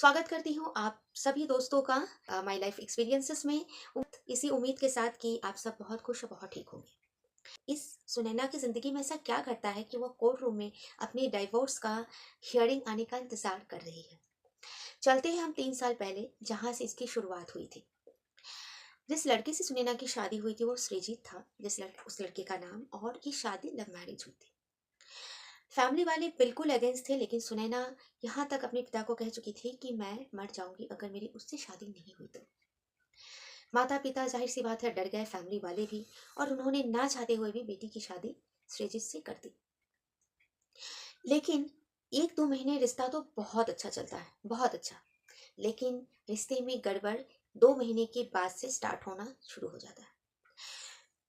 स्वागत करती हूँ आप सभी दोस्तों का माय लाइफ एक्सपीरियंसेस में। इसी उम्मीद के साथ कि आप सब बहुत खुश और बहुत ठीक होंगे। इस सुनैना की ज़िंदगी में ऐसा क्या घटता है कि वो कोर्ट रूम में अपने डाइवोर्स का हियरिंग आने का इंतज़ार कर रही है। चलते हैं हम 3 साल पहले, जहाँ से इसकी शुरुआत हुई थी। जिस लड़के से सुनैना की शादी हुई थी वो सृजित था। उस लड़के का नाम, और ये शादी लव मैरिज हुई थी। फैमिली वाले बिल्कुल अगेंस्ट थे, लेकिन सुनैना यहाँ तक अपने पिता को कह चुकी थी कि मैं मर जाऊंगी अगर मेरी उससे शादी नहीं हुई तो। माता पिता जाहिर सी बात है डर गए, फैमिली वाले भी, और उन्होंने ना चाहते हुए भी बेटी की शादी सृजित से कर दी। लेकिन 1-2 महीने रिश्ता तो बहुत अच्छा चलता है, बहुत अच्छा। लेकिन रिश्ते में गड़बड़ 2 महीने के बाद से स्टार्ट होना शुरू हो जाता है।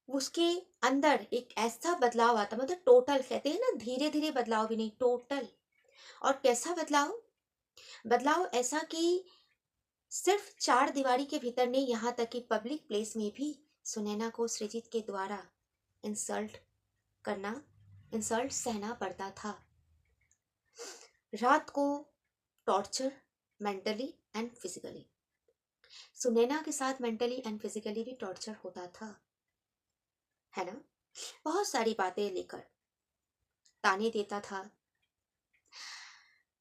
उसके अंदर एक ऐसा बदलाव आता, मतलब टोटल, कहते हैं ना, धीरे धीरे बदलाव भी नहीं, टोटल। और कैसा बदलाव? बदलाव ऐसा कि सिर्फ 4 दीवारी के भीतर नहीं, यहाँ तक कि पब्लिक प्लेस में भी सुनैना को सृजित के द्वारा इंसल्ट करना, इंसल्ट सहना पड़ता था। रात को torture, mentally and physically. Sunaina के साथ मेंटली एंड फिजिकली भी टॉर्चर होता था, है ना। बहुत सारी बातें लेकर ताने देता था,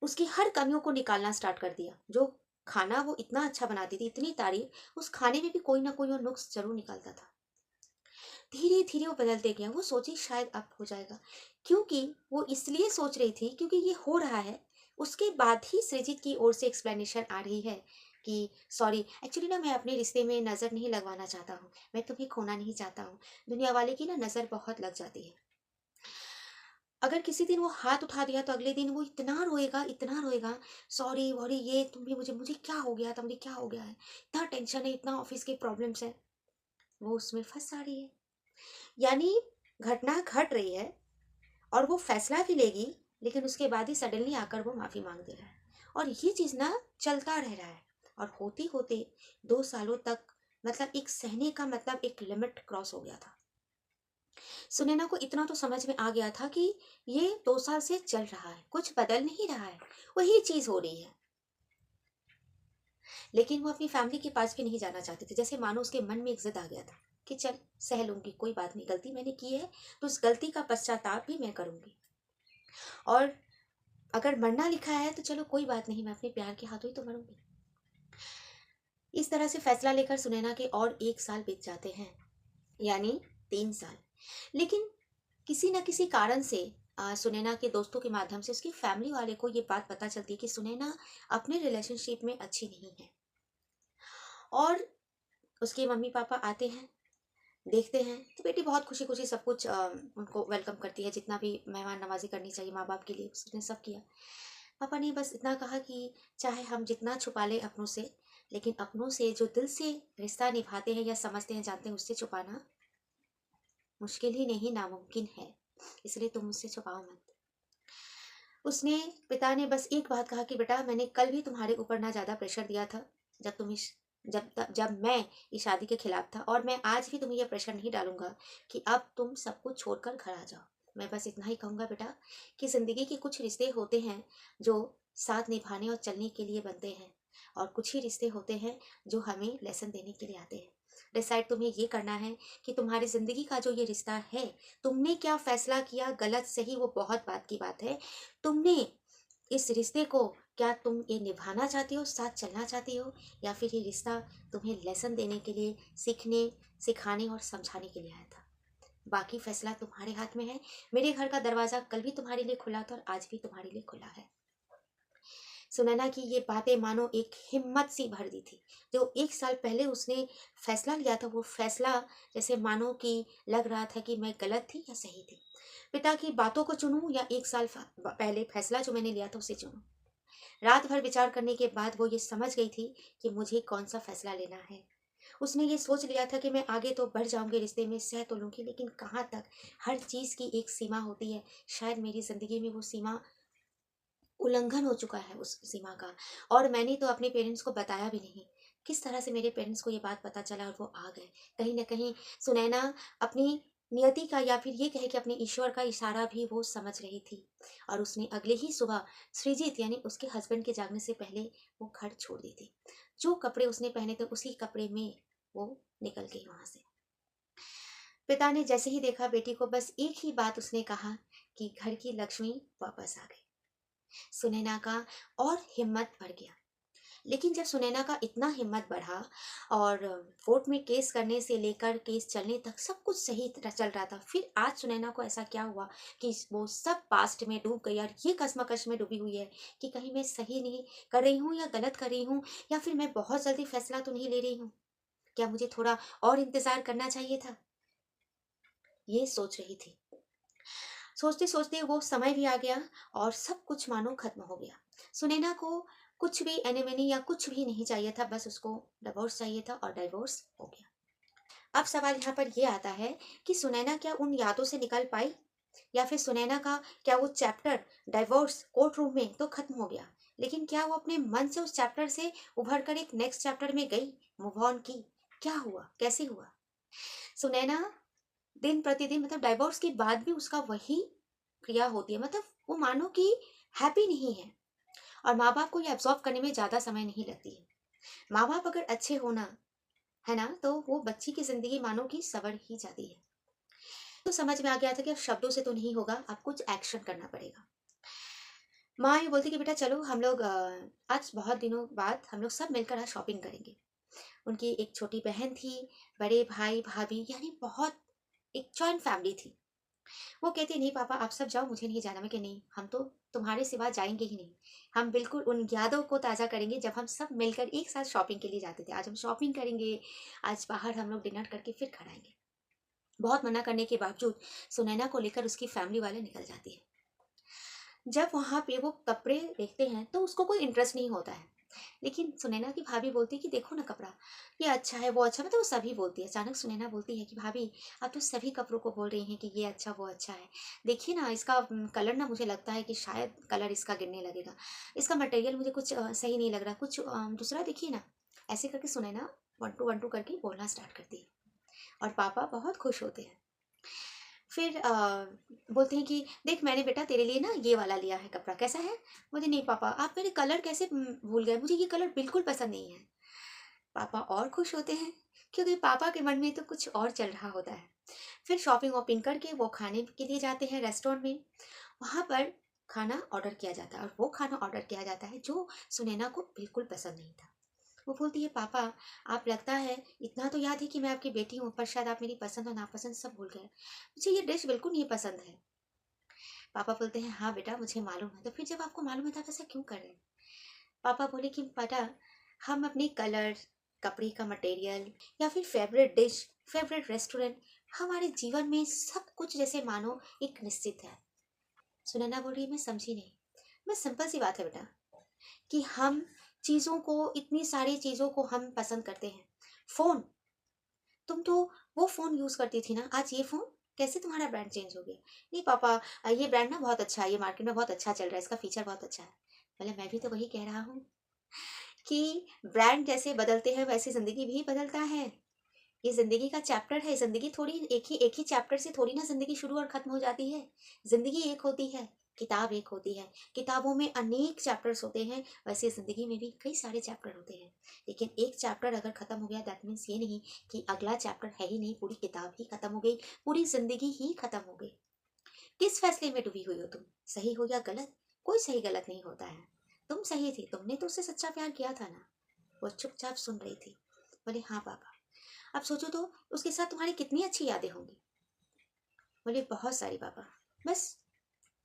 उसकी हर कमियों को निकालना स्टार्ट कर दिया। जो खाना वो इतना अच्छा बनाती थी, इतनी तारीफ, उस खाने में भी कोई ना कोई वो नुक्स जरूर निकालता था। धीरे धीरे वो बदलते गया। वो सोची शायद अब हो जाएगा, क्योंकि वो इसलिए सोच रही थी क्योंकि ये हो रहा है। उसके बाद ही सृजित की ओर से एक्सप्लेनेशन आ रही है कि सॉरी, एक्चुअली ना मैं अपने रिश्ते में नज़र नहीं लगवाना चाहता हूँ, मैं तुम्हें खोना नहीं चाहता हूँ। दुनिया वाले की ना नज़र बहुत लग जाती है। अगर किसी दिन वो हाथ उठा दिया तो अगले दिन वो इतना रोएगा, इतना रोएगा, सॉरी वॉरी, ये तुम भी, मुझे मुझे क्या हो गया था, मुझे क्या हो गया है, इतना टेंशन है, इतना ऑफिस के प्रॉब्लम्स है। वो उसमें फंस जा रही है। यानी घटना घट रही है और वो फैसला भी लेगी, लेकिन उसके बाद ही सडनली आकर वो माफी मांग दे रहा है। और ये चीज ना चलता रह रहा है। और होते होते 2 सालों तक, मतलब एक सहने का मतलब एक लिमिट क्रॉस हो गया था। सुनैना को इतना तो समझ में आ गया था कि ये 2 साल से चल रहा है, कुछ बदल नहीं रहा है, वही चीज हो रही है। लेकिन वो अपनी फैमिली के पास भी नहीं जाना चाहती थी। जैसे मानो उसके मन में एक जिद आ गया था कि चल सह लूंगी, कोई बात नहीं, गलती मैंने की है तो उस गलती का पश्चाताप भी मैं करूंगी। और अगर मरना लिखा है तो चलो कोई बात नहीं, मैं अपने प्यार के हाथों ही तो मरूंगी। इस तरह से फैसला लेकर सुनैना के और 1 साल बीत जाते हैं, यानी 3 साल। लेकिन किसी न किसी कारण से सुनैना के दोस्तों के माध्यम से उसकी फैमिली वाले को ये बात पता चलती है कि सुनैना अपने रिलेशनशिप में अच्छी नहीं है। और उसके मम्मी पापा आते हैं, देखते हैं, तो बेटी बहुत खुशी खुशी सब कुछ उनको वेलकम करती है। जितना भी मेहमान नवाजी करनी चाहिए माँ बाप के लिए, उसने सब किया। पापा ने बस इतना कहा कि चाहे हम जितना छुपा लें अपनों से, लेकिन अपनों से जो दिल से रिश्ता निभाते हैं या समझते हैं, जानते हैं, उससे छुपाना मुश्किल ही नहीं, नामुमकिन है। इसलिए तुम मुझसे छुपाओ मत। उसने, पिता ने बस एक बात कहा कि बेटा, मैंने कल भी तुम्हारे ऊपर ना ज्यादा प्रेशर दिया था जब तुम इस जब मैं इस शादी के खिलाफ था, और मैं आज भी तुम्हें यह प्रेशर नहीं डालूंगा कि अब तुम सब कुछ छोड़कर घर आ जाओ। मैं बस इतना ही कहूंगा बेटा कि जिंदगी के कुछ रिश्ते होते हैं जो साथ निभाने और चलने के लिए बनते हैं, और कुछ ही रिश्ते होते हैं जो हमें लेसन देने के लिए आते हैं। डिसाइड तुम्हें ये करना है कि तुम्हारी जिंदगी का जो ये रिश्ता है, तुमने क्या फैसला किया, गलत सही वो बहुत बात की बात है। तुमने इस रिश्ते को, क्या तुम ये निभाना चाहती हो, साथ चलना चाहती हो, या फिर ये रिश्ता तुम्हें लेसन देने के लिए, सीखने, सिखाने और समझाने के लिए आया था। बाकी फैसला तुम्हारे हाथ में है। मेरे घर का दरवाजा कल भी तुम्हारे लिए खुला था और आज भी तुम्हारे लिए खुला है। सुनैना की ये बातें मानो एक हिम्मत सी भर दी थी। जो 1 साल पहले उसने फैसला लिया था, वो फैसला जैसे मानो कि लग रहा था कि मैं गलत थी या सही थी। पिता की बातों को चुनूं या 1 साल पहले फैसला जो मैंने लिया था उसे चुनूं। रात भर विचार करने के बाद वो ये समझ गई थी कि मुझे कौन सा फैसला लेना है। उसने ये सोच लिया था कि मैं आगे तो बढ़ जाऊंगी रिश्ते में, सह तो लूंगी, लेकिन कहाँ तक। हर चीज की एक सीमा होती है। शायद मेरी जिंदगी में वो सीमा, उल्लंघन हो चुका है उस सीमा का। और मैंने तो अपने पेरेंट्स को बताया भी नहीं। किस तरह से मेरे पेरेंट्स को ये बात पता चला और वो आ गए। कहीं ना कहीं सुनैना अपनी नियति का या फिर ये कहे कि अपने ईश्वर का इशारा भी वो समझ रही थी। और उसने अगले ही सुबह सृजित यानी उसके हस्बैंड के जागने से पहले वो घर छोड़ दी थी। जो कपड़े उसने पहने थे उसी कपड़े में वो निकल गई वहां से। पिता ने जैसे ही देखा बेटी को, बस एक ही बात उसने कहा कि घर की लक्ष्मी वापस आ गई। सुनैना का और हिम्मत बढ़ गया। लेकिन जब सुनैना का इतना हिम्मत बढ़ा और कोर्ट में केस करने से लेकर केस चलने तक सब कुछ सही तरह चल रहा था, फिर आज सुनैना को ऐसा क्या हुआ कि वो सब पास्ट में डूब गई और ये कश्मकश में डूबी हुई है कि कहीं मैं सही नहीं कर रही हूँ या गलत कर रही हूँ, या फिर मैं बहुत जल्दी फैसला तो नहीं ले रही हूँ, क्या मुझे थोड़ा और इंतजार करना चाहिए था। ये सोच रही थी। सोचते सोचते वो समय भी आ गया और सब कुछ मानो खत्म हो गया। सुनैना को कुछ भी एनिमनी या कुछ भी नहीं चाहिए था, बस उसको डिवोर्स चाहिए था और डिवोर्स हो गया। अब सवाल यहाँ पर ये आता है कि सुनैना क्या उन यादों से निकल पाई, या फिर सुनैना का क्या वो चैप्टर डिवोर्स कोर्ट रूम में तो खत्म हो गया, लेकिन क्या वो अपने मन से उस चैप्टर से उभर कर एक नेक्स्ट चैप्टर में गई, मूव ऑन की? क्या हुआ, कैसे हुआ? सुनैना दिन प्रतिदिन, मतलब डाइवोर्स के बाद भी उसका वही क्रिया होती है, मतलब वो मानो कि हैप्पी नहीं है। और माँ बाप को ये एब्जॉर्व करने में ज्यादा समय नहीं लगती है। माँ बाप अगर अच्छे होना है ना, तो वो बच्ची की जिंदगी मानो कि सवर ही जाती है। तो समझ में आ गया था कि अब शब्दों से तो नहीं होगा, अब कुछ एक्शन करना पड़ेगा। माँ ये बोलती कि बेटा चलो हम लोग आज बहुत दिनों बाद हम लोग सब मिलकर आज शॉपिंग करेंगे। उनकी एक छोटी बहन थी, बड़े भाई भाभी, यानी बहुत एक जॉइंट फैमिली थी। वो कहती नहीं पापा आप सब जाओ, मुझे नहीं जाना। मैं कि नहीं, हम तो तुम्हारे सिवा जाएंगे ही नहीं। हम बिल्कुल उन यादों को ताज़ा करेंगे जब हम सब मिलकर एक साथ शॉपिंग के लिए जाते थे। आज हम शॉपिंग करेंगे, आज बाहर हम लोग डिनर करके फिर घर आएंगे। बहुत मना करने के बावजूद सुनैना को लेकर उसकी फैमिली वाले निकल जाती है। जब वहाँ पे वो कपड़े देखते हैं तो उसको कोई इंटरेस्ट नहीं होता है, लेकिन सुनैना की भाभी बोलती है कि देखो ना कपड़ा, ये अच्छा है वो अच्छा, मतलब वो सभी बोलती है। अचानक सुनैना बोलती है कि भाभी आप तो सभी कपड़ों को बोल रही हैं कि ये अच्छा वो अच्छा है, देखिए ना इसका कलर ना मुझे लगता है कि शायद कलर इसका गिरने लगेगा, इसका मटेरियल मुझे कुछ सही नहीं लग रहा, कुछ दूसरा देखिए ना। ऐसे करके सुनैना वन टू करके बोलना स्टार्ट करती है और पापा बहुत खुश होते हैं। फिर बोलते हैं कि देख मैंने बेटा तेरे लिए ना ये वाला लिया है कपड़ा, कैसा है? बोलते नहीं पापा आप मेरे कलर कैसे भूल गए, मुझे ये कलर बिल्कुल पसंद नहीं है। पापा और खुश होते हैं क्योंकि पापा के मन में तो कुछ और चल रहा होता है। फिर शॉपिंग वॉपिंग करके वो खाने के लिए जाते हैं रेस्टोरेंट में। वहाँ पर खाना ऑर्डर किया जाता है और वो खाना ऑर्डर किया जाता है जो सुनैना को बिल्कुल पसंद नहीं था। वो बोलती है पापा आप लगता है इतना तो याद है कि मैं आपकी बेटी हूँ, पर शायद आप मेरी पसंद और नापसंद सब भूल गए, मुझे ये डिश बिल्कुल नहीं पसंद है। पापा बोलते हैं हाँ बेटा मुझे मालूम है, तो फिर जब आपको मालूम है तो आप ऐसा क्यों कर रहे हैं? पापा बोले कि बेटा हम अपने कलर, कपड़े का मटेरियल या फिर फेवरेट डिश, फेवरेट रेस्टोरेंट, हमारे जीवन में सब कुछ जैसे मानो एक निश्चित है। सुनैना बोल रही है मैं समझी नहीं। मैं सिंपल सी बात है बेटा कि हम चीज़ों को, इतनी सारी चीज़ों को हम पसंद करते हैं। फोन, तुम तो वो फोन यूज करती थी ना, आज ये फोन, कैसे तुम्हारा ब्रांड चेंज हो गया? नहीं पापा ये ब्रांड ना बहुत अच्छा है, ये मार्केट में बहुत अच्छा चल रहा है, इसका फीचर बहुत अच्छा है। मतलब मैं भी तो वही कह रहा हूँ कि ब्रांड जैसे बदलते हैं वैसे जिंदगी भी बदलता है। ये जिंदगी का चैप्टर है, जिंदगी थोड़ी एक ही चैप्टर से थोड़ी ना जिंदगी शुरू और खत्म हो जाती है। जिंदगी एक होती है, किताब एक होती है, किताबों में अनेक चैप्टर्स होते हैं, वैसे जिंदगी में भी कई सारे चैप्टर होते हैं। लेकिन एक चैप्टर अगर खत्म हो गया दैट मीन्स ये नहीं कि अगला चैप्टर है ही नहीं, पूरी किताब ही खत्म हो गई, पूरी जिंदगी ही खत्म हो गई। किस फैसले में डूबी हुई हो तुम, सही हो या गलत? कोई सही गलत नहीं होता है। तुम सही थी, तुमने तो उससे सच्चा प्यार किया था ना। वो चुपचाप सुन रही थी। बोले हाँ पापा। अब सोचो तो उसके साथ तुम्हारी कितनी अच्छी यादें होंगी। बोले बहुत सारी पापा। बस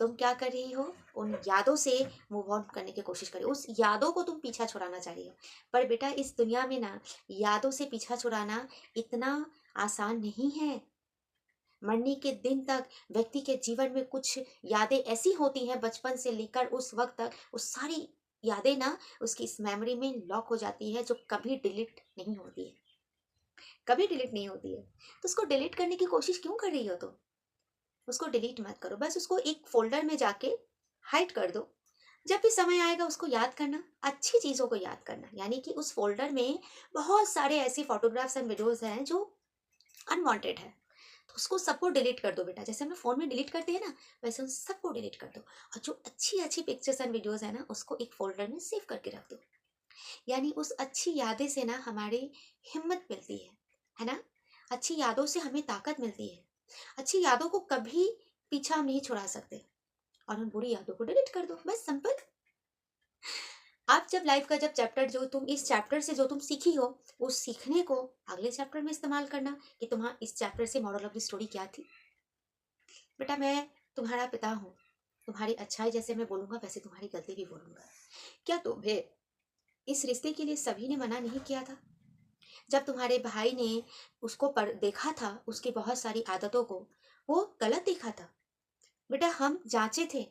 तुम क्या कर रही हो, उन यादों से मूव ऑन करने की कोशिश करो, उस यादों को तुम पीछा छुड़ाना चाह रही हो। पर बेटा इस दुनिया में ना यादों से पीछा छुड़ाना इतना आसान नहीं है। मरने के दिन तक व्यक्ति के जीवन में कुछ यादें ऐसी होती हैं बचपन से लेकर उस वक्त तक, उस सारी यादें ना उसकी इस मेमोरी में लॉक हो जाती है, जो कभी डिलीट नहीं होती है, कभी डिलीट नहीं होती है। तो उसको डिलीट करने की कोशिश क्यों कर रही हो तुम? उसको डिलीट मत करो, बस उसको एक फोल्डर में जाके हाइड कर दो। जब भी समय आएगा उसको याद करना, अच्छी चीजों को याद करना, यानी कि उस फोल्डर में बहुत सारे ऐसे फोटोग्राफ्स एंड वीडियोस हैं जो अनवांटेड है, तो उसको सबको डिलीट कर दो बेटा, जैसे हम फ़ोन में डिलीट करते हैं ना, वैसे उन सबको डिलीट कर दो। और जो अच्छी अच्छी पिक्चर्स एंड वीडियोज़ है ना, उसको एक फ़ोल्डर में सेव करके रख दो। यानी उस अच्छी यादें से ना हमारी हिम्मत मिलती है ना? अच्छी यादों से हमें ताकत मिलती है। अच्छी यादों को कभी पीछा हम नहीं छुड़ा सकते, और उन बुरी यादों को डिलीट कर दो, बस सिंपल। आप जब लाइफ का जब चैप्टर, जो तुम इस चैप्टर से जो तुम सीखी हो, उस सीखने को अगले चैप्टर में इस्तेमाल करना, कि तुम्हारा इस चैप्टर से मॉरल ऑफ द स्टोरी क्या थी। बेटा मैं तुम्हारा पिता हूँ, तुम्हारी अच्छाई जैसे मैं बोलूंगा वैसे तुम्हारी गलती भी बोलूंगा। क्या तुम्हें इस रिश्ते के लिए सभी ने मना नहीं किया था? जब तुम्हारे भाई ने उसको देखा था, उसकी बहुत सारी आदतों को, वो गलत देखा था। बेटा हम जांचे थे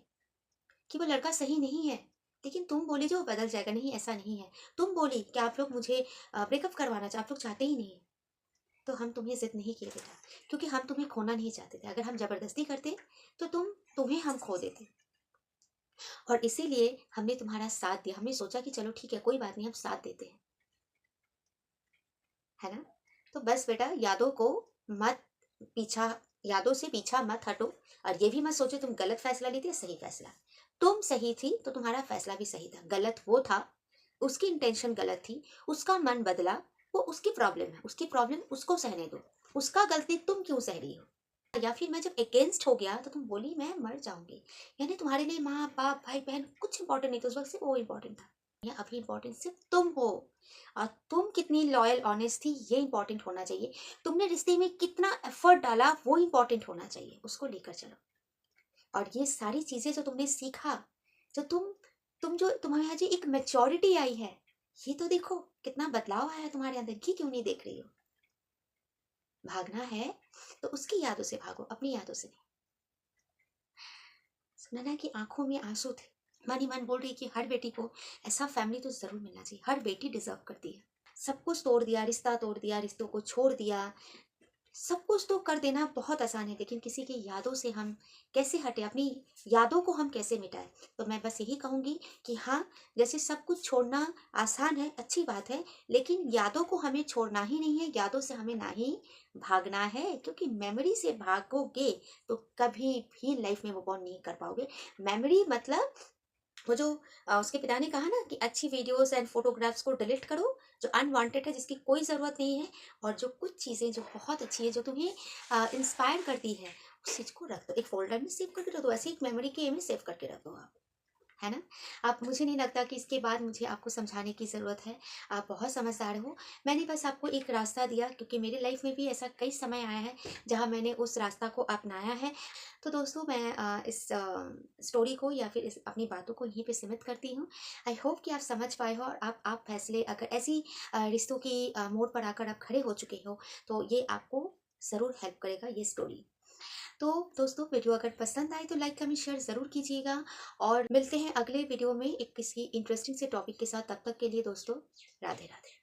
कि वो लड़का सही नहीं है, लेकिन तुम बोली जो वो बदल जाएगा, नहीं ऐसा नहीं है। तुम बोली कि आप लोग मुझे ब्रेकअप करवाना आप लोग चाहते ही नहीं। तो हम तुम्हें जिद नहीं किए बेटा, क्योंकि हम तुम्हें खोना नहीं चाहते थे। अगर हम जबरदस्ती करते तो तुम्हें हम खो देते, और इसीलिए हमने तुम्हारा साथ दिया। हमने सोचा कि चलो ठीक है, कोई बात नहीं, हम साथ देते हैं, है ना? तो बस बेटा यादों को मत पीछा यादों से पीछा मत हटो, और ये भी मत सोचो तुम गलत फैसला ली थी या सही फैसला। तुम सही थी तो तुम्हारा फैसला भी सही था, गलत वो था, उसकी इंटेंशन गलत थी, उसका मन बदला, वो उसकी प्रॉब्लम है, उसकी प्रॉब्लम उसको सहने दो, उसका गलती तुम क्यों सह रही हो? या फिर मैं जब अगेंस्ट हो गया तो तुम बोली मैं मर जाऊंगी, यानी तुम्हारे लिए माँ बाप भाई बहन कुछ इंपॉर्टेंट नहीं था, उस वक्त सिर्फ वो इंपॉर्टेंट था। या अभी इंपॉर्टेंट सिर्फ तुम हो, और तुम कितनी लॉयल ऑनेस्ट थी ये इंपॉर्टेंट होना चाहिए। तुमने रिश्ते में कितना एफर्ट डाला वो इंपॉर्टेंट होना चाहिए, उसको लेकर चलो। और ये सारी चीजें जो तुमने सीखा, जो तुम जो तुम्हारे आज एक मेच्योरिटी आई है, ये तो देखो कितना बदलाव आया है तुम्हारे अंदर, ये क्यों नहीं देख रही हो? भागना है तो उसकी यादों से भागो, अपनी यादों से नहीं। सुना ना कि आंखों में आंसू थे, मन ही मन बोल रही कि हर बेटी को ऐसा फैमिली तो जरूर मिलना चाहिए, हर बेटी डिजर्व करती है। सब कुछ तोड़ दिया, रिश्ता तोड़ दिया, रिश्तों को छोड़ दिया, सब कुछ तो कर देना बहुत आसान है, लेकिन किसी की यादों से हम कैसे हटे, अपनी यादों को हम कैसे मिटाएं? तो मैं बस यही कहूंगी कि हाँ, जैसे सब कुछ छोड़ना आसान है, अच्छी बात है, लेकिन यादों को हमें छोड़ना ही नहीं है, यादों से हमें ना ही भागना है, क्योंकि मेमोरी से भागोगे तो कभी भी लाइफ में वो बॉन्ड नहीं कर पाओगे। मेमोरी मतलब वो जो उसके पिता ने कहा ना कि अच्छी वीडियोस एंड फोटोग्राफ्स को डिलीट करो, जो अनवांटेड है, जिसकी कोई ज़रूरत नहीं है, और जो कुछ चीज़ें जो बहुत अच्छी है, जो तुम्हें इंस्पायर करती है, उस चीज़ को रख दो, एक फोल्डर में सेव करके रख दो, ऐसे एक मेमोरी के में सेव करके रख दो आप, है ना? आप, मुझे नहीं लगता कि इसके बाद मुझे आपको समझाने की ज़रूरत है, आप बहुत समझदार हो। मैंने बस आपको एक रास्ता दिया, क्योंकि मेरे लाइफ में भी ऐसा कई समय आया है जहाँ मैंने उस रास्ता को अपनाया है। तो दोस्तों मैं इस स्टोरी को या फिर इस अपनी बातों को यहीं पे सीमित करती हूँ। आई होप कि आप समझ पाए हो, और आप फैसले, अगर ऐसी रिश्तों की मोड़ पर आकर आप खड़े हो चुके हो, तो ये आपको ज़रूर हेल्प करेगा ये स्टोरी। तो दोस्तों वीडियो अगर पसंद आए तो लाइक कमेंट शेयर ज़रूर कीजिएगा, और मिलते हैं अगले वीडियो में एक किसी इंटरेस्टिंग से टॉपिक के साथ। तब तक के लिए दोस्तों राधे राधे।